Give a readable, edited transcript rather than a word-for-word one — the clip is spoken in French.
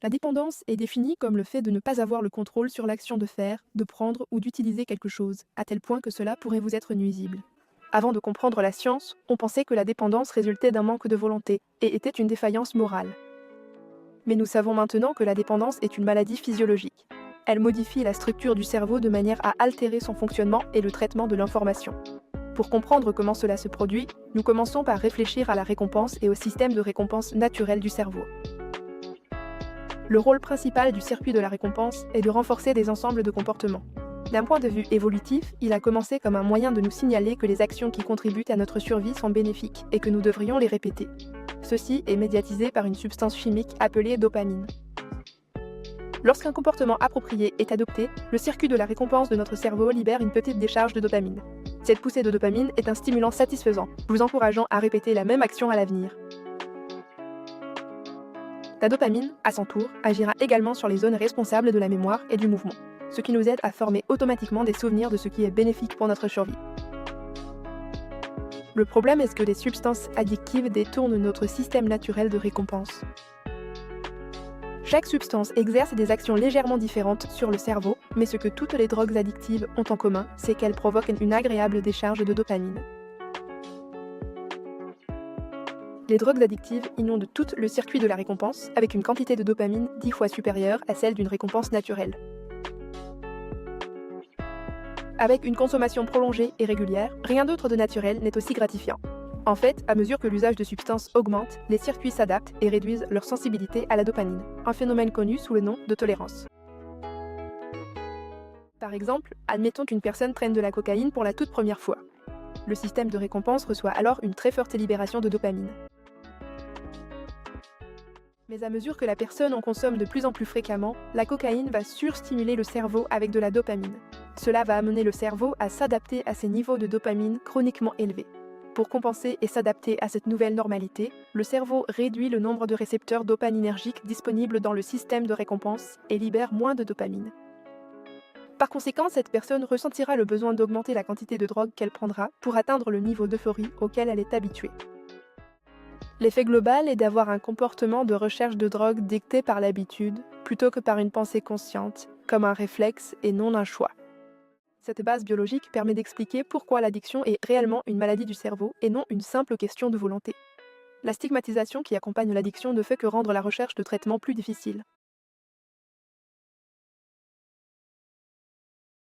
La dépendance est définie comme le fait de ne pas avoir le contrôle sur l'action de faire, de prendre ou d'utiliser quelque chose, à tel point que cela pourrait vous être nuisible. Avant de comprendre la science, on pensait que la dépendance résultait d'un manque de volonté et était une défaillance morale. Mais nous savons maintenant que la dépendance est une maladie physiologique. Elle modifie la structure du cerveau de manière à altérer son fonctionnement et le traitement de l'information. Pour comprendre comment cela se produit, nous commençons par réfléchir à la récompense et au système de récompense naturel du cerveau. Le rôle principal du circuit de la récompense est de renforcer des ensembles de comportements. D'un point de vue évolutif, il a commencé comme un moyen de nous signaler que les actions qui contribuent à notre survie sont bénéfiques et que nous devrions les répéter. Ceci est médiatisé par une substance chimique appelée dopamine. Lorsqu'un comportement approprié est adopté, le circuit de la récompense de notre cerveau libère une petite décharge de dopamine. Cette poussée de dopamine est un stimulant satisfaisant, vous encourageant à répéter la même action à l'avenir. La dopamine, à son tour, agira également sur les zones responsables de la mémoire et du mouvement, ce qui nous aide à former automatiquement des souvenirs de ce qui est bénéfique pour notre survie. Le problème est que les substances addictives détournent notre système naturel de récompense. Chaque substance exerce des actions légèrement différentes sur le cerveau, mais ce que toutes les drogues addictives ont en commun, c'est qu'elles provoquent une agréable décharge de dopamine. Les drogues addictives inondent tout le circuit de la récompense avec une quantité de dopamine 10 fois supérieure à celle d'une récompense naturelle. Avec une consommation prolongée et régulière, rien d'autre de naturel n'est aussi gratifiant. En fait, à mesure que l'usage de substances augmente, les circuits s'adaptent et réduisent leur sensibilité à la dopamine, un phénomène connu sous le nom de tolérance. Par exemple, admettons qu'une personne prenne de la cocaïne pour la toute première fois. Le système de récompense reçoit alors une très forte libération de dopamine. Mais à mesure que la personne en consomme de plus en plus fréquemment, la cocaïne va surstimuler le cerveau avec de la dopamine. Cela va amener le cerveau à s'adapter à ces niveaux de dopamine chroniquement élevés. Pour compenser et s'adapter à cette nouvelle normalité, le cerveau réduit le nombre de récepteurs dopaminergiques disponibles dans le système de récompense et libère moins de dopamine. Par conséquent, cette personne ressentira le besoin d'augmenter la quantité de drogue qu'elle prendra pour atteindre le niveau d'euphorie auquel elle est habituée. L'effet global est d'avoir un comportement de recherche de drogue dicté par l'habitude, plutôt que par une pensée consciente, comme un réflexe et non un choix. Cette base biologique permet d'expliquer pourquoi l'addiction est réellement une maladie du cerveau et non une simple question de volonté. La stigmatisation qui accompagne l'addiction ne fait que rendre la recherche de traitement plus difficile.